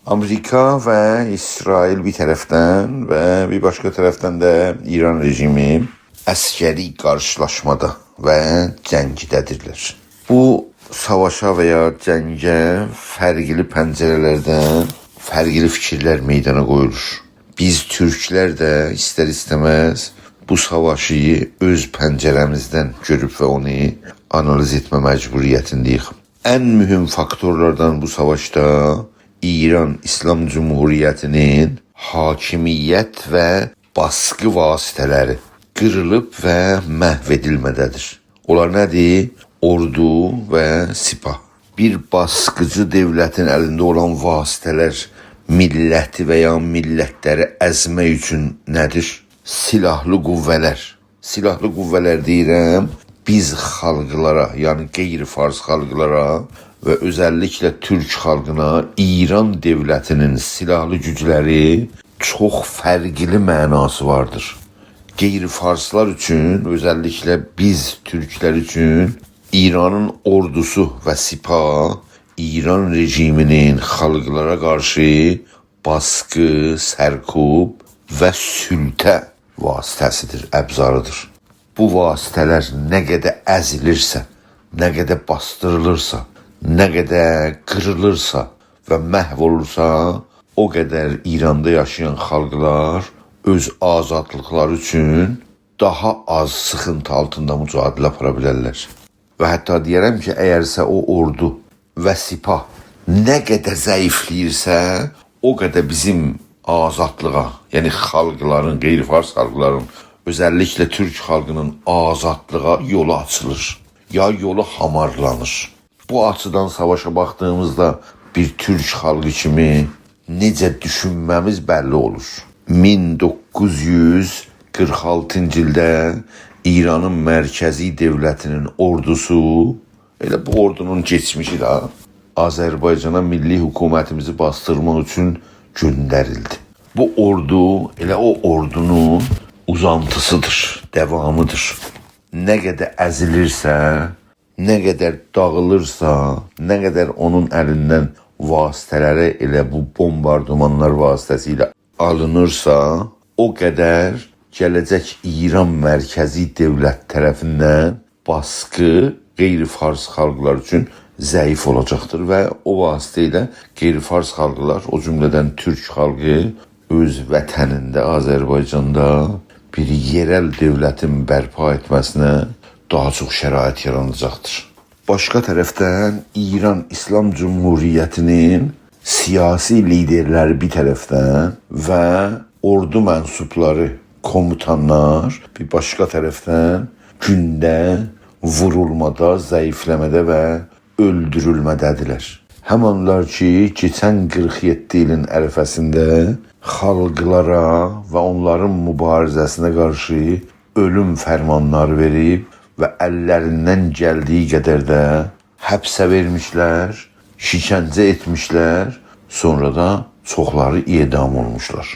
Amerika və İsrail bir tərəfdən və bir başqa tərəfdən də İran rejimi əskəri qarşılaşmada və cəngdədirlər. Bu savaşa və ya cəngə fərqli pəncərələrdən fərqli fikirlər meydana qoyulur. Biz türklər də istər-istəməz bu savaşı öz pəncərəmizdən görüb və onu analiz etmə məcburiyyətindəyik. Ən mühüm faktorlardan bu savaşda İran İslam Cumhuriyyətinin hakimiyyət və baskı vasitələri qırılıb və məhv edilmədədir. Onlar nədir? Ordu və sipah. Bir baskıcı devlətin əlində olan vasitələr milləti və ya millətləri əzmək üçün nədir? Silahlı qüvvələr. Silahlı qüvvələr deyirəm, biz xalqlara, yəni qeyri-fars xalqlara və özəlliklə türk xalqına İran devlətinin silahlı gücləri çox fərqli mənası vardır. Qeyri-farslar üçün, özəlliklə biz türklər üçün İranın ordusu və sipah İran rejiminin xalqlara qarşı baskı, sərkub və sültə vasitəsidir, əbzarıdır. Bu vasitələr nə qədər əzilirsə, nə qədər bastırılırsa, nə qədər qırılırsa və məhv olursa, o qədər İranda yaşayan xalqlar öz azadlıqları üçün daha az sıxıntı altında mücadilə apara bilərlər. Və hətta deyərəm ki, əgərsə o ordu və sipah nə qədər zəifləyirsə, o qədər bizim azadlığa, yəni xalqların, qeyri-fars xalqların, özəlliklə türk xalqının azadlığa yolu açılır, ya yolu hamarlanır. Bu açıdan savaşa baxdığımızda bir türk xalqı kimi necə düşünməmiz bəlli olur. 1946-cı ildə İranın mərkəzi devlətinin ordusu, elə bu ordunun keçmişi də Azərbaycana milli hökumətimizi bastırmaq üçün göndərildi. Bu ordu elə o ordunun uzantısıdır, davamıdır. Nə qədər əzilirsə, nə qədər dağılırsa, nə qədər onun əlindən vasitələri elə bu bombardımanlar vasitəsilə alınırsa, o qədər gələcək İran mərkəzi devlət tərəfindən baskı qeyri-fars xalqlar üçün zəif olacaqdır və o vasitə ilə qeyri-fars xalqlar, o cümlədən türk xalqı öz vətənində, Azərbaycanda bir yerel devlətin bərpa etməsinə daha çox şərait yaranacaqdır. Başqa tərəfdən İran İslam Cumhuriyyətinin siyasi liderləri bir tərəfdən və ordu mənsubları, komutanlar bir başqa tərəfdən gündə vurulmada, zəifləmədə və öldürülmədədirlər. Həmanlar ki, keçən 47 ilin ərəfəsində xalqlara və onların mübarizəsinə qarşı ölüm fərmanları verib və əllərindən gəldiyi qədər də həbsə vermişlər, şikəncə etmişlər, sonra da çoxları edam olmuşlar.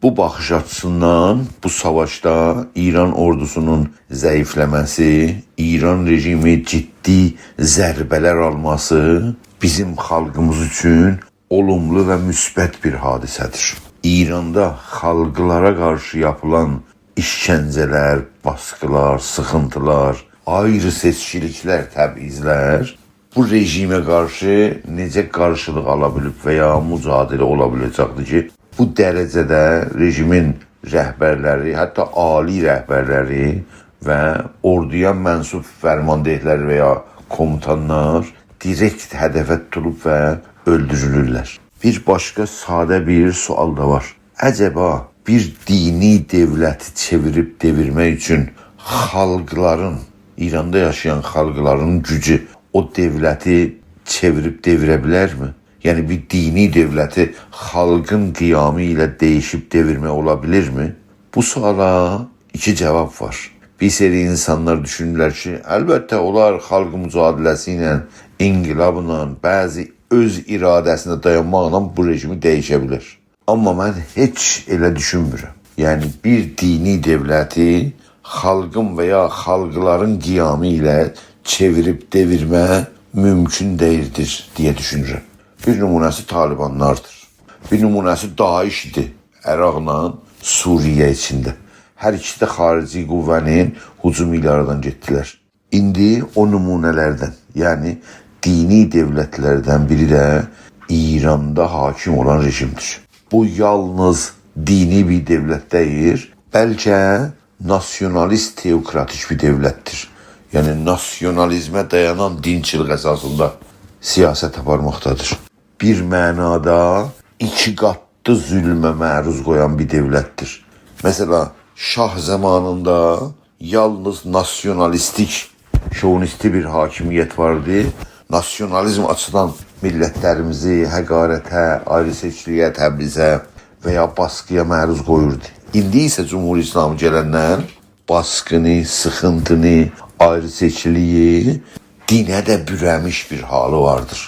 Bu baxış açısından bu savaşda İran ordusunun zəifləməsi, İran rejimi ciddi zərbələr alması bizim xalqımız üçün olumlu və müsbət bir hadisədir. İranda xalqlara qarşı yapılan işgəncələr, baskılar, sıxıntılar, ayrı seçkiliklər, təbizlər bu rejimə qarşı necə qarşılıq ala bilib və ya mücadilə ola biləcəkdir ki, bu dərəcədə rejimin rəhbərləri, hətta ali rəhbərləri və orduya mənsub fərmandehlər və ya komutanlar direkt hədəfə tutulub və öldürülürlər. Bir başqa sadə bir sual da var. Əcəba bir dini devləti çevirib devirmək üçün xalqların, İranda yaşayan xalqların gücü o devləti çevirib devirə bilərmi? Yəni bir dini devləti xalqın qiyamı ilə dəyişib devirmək ola bilirmi? Bu suala iki cavab var. Bir seri insanlar düşünürlər ki, əlbəttə onlar xalq mücadiləsi ilə, inqilabla, bəzi öz iradəsində dayanmaqla bu rejimi dəyişə bilər. Amma mən heç elə düşünmürəm. Yəni bir dini devləti xalqın və ya xalqların qiyamı ilə çevirib devirmə mümkün deyildir deyə düşünürəm. Bir nümunəsi Talibanlardır. bir nümunəsi Daesh idi. Əraqla Suriyə içində. Hər ikisi də xarici qüvvənin hücumu ilə aradan getdilər. İndi o nümunələrdən, yəni dini devletlerden biri de İran'da hakim olan rejimdir. Bu yalnız dini bir devlet değil, bəlkə nasyonalist teokratik bir devlettir. Yani nasyonalizme dayanan dinçilik esasında siyaset aparmaqdadır. Bir mənada iki qatlı zülmə məruz qoyan bir devlettir. Mesela Şah zamanında yalnız nasyonalistik, şovinisti bir hakimiyet vardı. Nasyonalizm açıdan millətlərimizi həqarətə, ayrıseçliyə, təbrizə və ya baskıya məruz qoyurdu. İndi isə Cumhur İslamı gələndən baskını, sıxıntını, ayrıseçliyi dinə də bürəmiş bir halı vardır.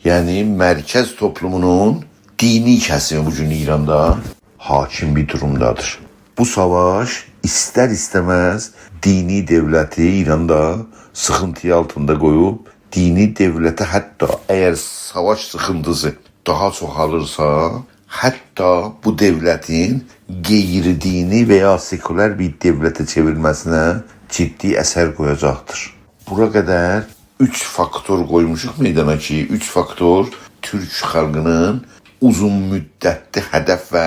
Yəni mərkəz toplumunun dini kəsimi bugün İranda hakim bir durumdadır. Bu savaş istər istəməz dini devleti İranda sıxıntı altında qoyub, dini devlete hatta eğer savaş sıkıntısı daha çoğalırsa, hatta bu devletin qeyri-dini veya seküler bir devlete çevirmesine ciddi eser koyacaktır. Bura qədər 3 faktor koymuşuq meydana ki, 3 faktor Türk xalqının uzun müddətli hədəf və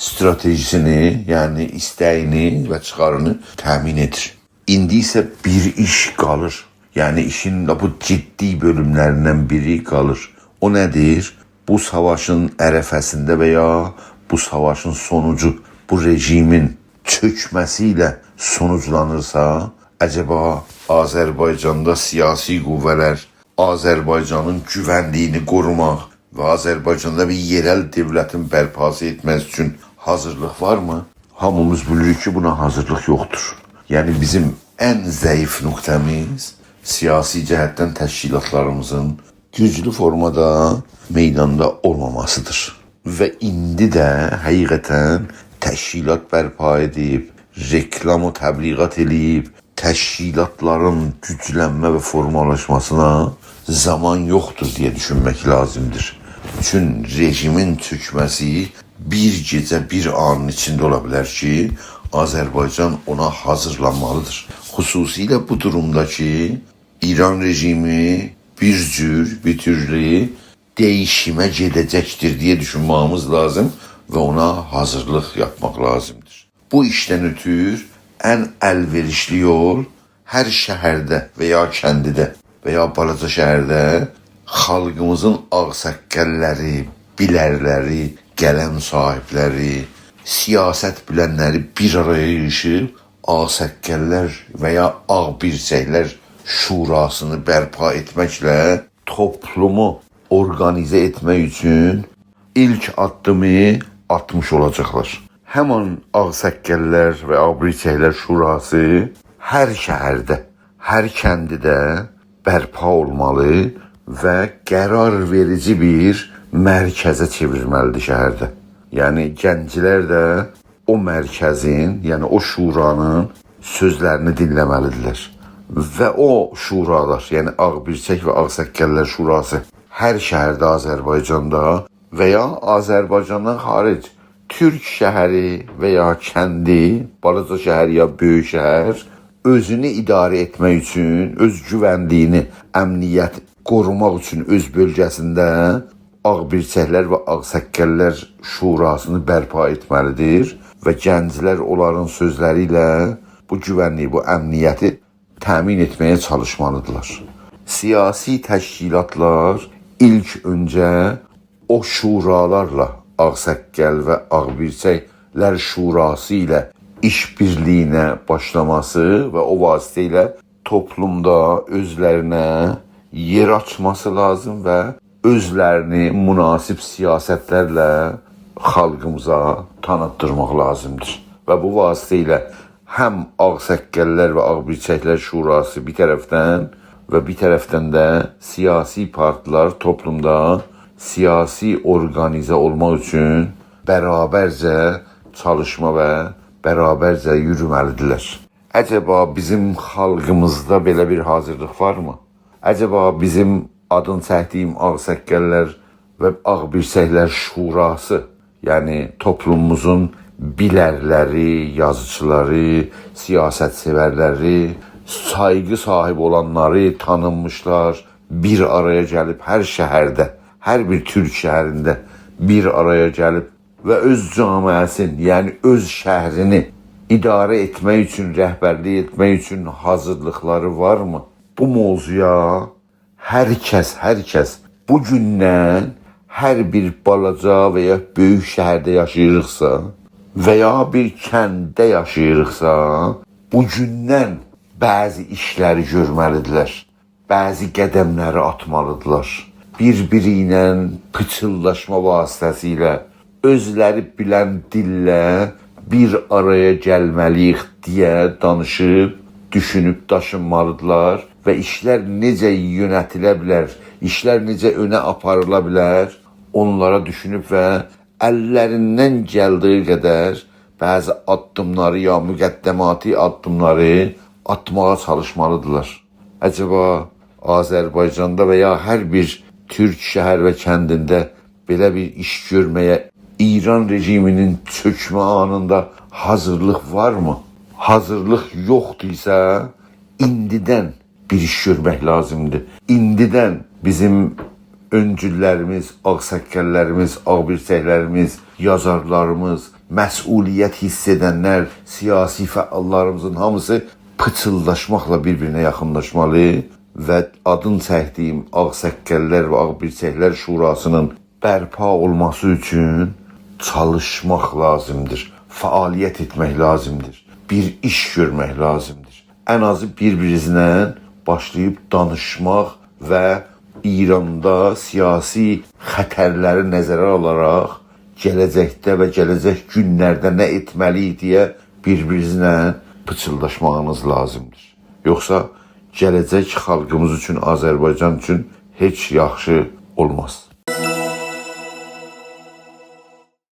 stratejisini, yani istəyini və çıxarını təmin edir. İndi isə bir iş qalır. Yani işin bu ciddi bölümlerinden biri kalır. O nedir? Bu savaşın ərəfəsində veya bu savaşın sonucu bu rejimin çökmesiyle sonuçlanırsa, acaba Azərbaycanda siyasi qüvvələr Azərbaycanın güvənliyini qorumaq ve Azərbaycanda bir yerel devletin bərpası etmesi için hazırlık var mı? Hamımız bilirik ki buna hazırlık yoktur. Yani bizim en zayıf nöqtəmiz siyasi cəhətdən təşkilatlarımızın güclü formada meydanda olmamasıdır. Və indi də həqiqətən təşkilat bərpa edib, reklamı təbliğat edib, təşkilatların güclənmə və formalaşmasına zaman yoxdur deyə düşünmək lazımdır. Çünki rejimin çökməsi bir gecə bir anın içində ola bilər ki, Azərbaycan ona hazırlanmalıdır. Xüsusilə bu durumdaki İran rejimi bir türlü değişime gedəcəkdir diye düşünmemiz lazım ve ona hazırlık yapmak lazımdır. Bu işten ötür en əlverişli yol her şehirde veya kəndidə veya balaca şehirde xalqımızın ağsaqqalları, bilərləri, qələm sahipləri, siyaset bilənləri bir araya yığışıb ağsaqqallar veya ağbirçəklər şurasını bərpa etməklə toplumu organize etmək üçün ilk addımı atmış olacaqlar. Həman ağsaqqallar və ağbirçəklər şurası hər şəhərdə, hər kəndidə bərpa olmalı və qərar verici bir mərkəzə çevirməlidir şəhərdə. Yəni gənclər də o mərkəzin, yəni o şuranın sözlərini dinləməlidirlər. Və o şuralar, yəni Ağbirçək və Ağsaqqallar şurası hər şəhərdə Azərbaycanda və ya Azərbaycandan xaric Türk şəhəri və ya kəndi, balaca şəhər ya böyük şəhər özünü idarə etmək üçün, öz güvənliyini, əmniyyət qorumaq üçün öz bölgəsində Ağbirçəklər və Ağsaqqallar şurasını bərpa etməlidir və gənclər onların sözləri ilə bu güvənliyi, bu əmniyyəti təmin etməyə çalışmalıdırlar. Siyasi təşkilatlar ilk öncə o şuralarla, Ağsaqqal və Ağbirçəklər şurası ilə işbirliyinə başlaması və o vasitə ilə toplumda özlərinə yer açması lazım və özlərini münasib siyasətlərlə xalqımıza tanıtdırmaq lazımdır. Və bu vasitə ilə həm Ağsaqqallar və Ağbirçəklər şurası bir tərəfdən və bir tərəfdən də siyasi partilər toplumda siyasi organizə olmaq üçün bərabərcə çalışma və bərabərcə yürüməlidirlər. Əcəba bizim xalqımızda belə bir hazırlıq varmı? Əcəba bizim adın çəkdiyim Ağsaqqallar və Ağbirçəklər Şurası, yəni toplumumuzun bilərləri, yazıçıları, siyasetsevərləri, sayğı sahib olanları, tanınmışlar bir araya gəlib hər şəhərdə, hər bir türk şəhərində bir araya gəlib və öz camiəsin, yəni öz şəhrini idarə etmək üçün, rəhbərlik etmək üçün hazırlıqları varmı? Bu mövzuya hər kəs bu gündən hər bir balaca və ya böyük şəhərdə yaşayırıqsa və ya bir kəndə yaşayırıqsa, bu gündən bəzi işləri görməlidirlər, bəzi qədəmləri atmalıdırlar. Bir-biri ilə pıçıldaşma vasitəsilə, özləri bilən dillə bir araya gəlməliyik deyə danışıb, düşünüb daşınmalıdırlar və işlər necə yönətilə bilər, işlər necə önə aparıla bilər, onlara düşünüb və əllərindən gəldiyi qədər bəzi addımları ya müqəddəmati addımları atmağa çalışmalıdırlar. Əcəba Azərbaycanda və ya hər bir türk şəhər və kəndində belə bir iş görməyə İran rejiminin çökmə anında hazırlıq varmı? Hazırlıq yoxduysa, indidən bir iş görmək lazımdır. İndidən bizim öncüllərimiz, ağsaqqallarımız, ağbirçəklərimiz, yazarlarımız, məsuliyyət hiss edənlər, siyasi fəallarımızın hamısı pıçıldaşmaqla bir-birinə yaxınlaşmalı və adın çəkdiyim Ağsaqqallar və Ağbirçəklər Şurasının bərpa olması üçün çalışmaq lazımdır, fəaliyyət etmək lazımdır, bir iş görmək lazımdır. Ən azı bir-birinizlə başlayıb danışmaq və İranda siyasi xətərləri nəzərə alaraq gələcəkdə və gələcək günlərdə nə etməliyik deyə bir-birinizlə pıçıldaşmağınız lazımdır. Yoxsa gələcək xalqımız üçün, Azərbaycan üçün heç yaxşı olmaz.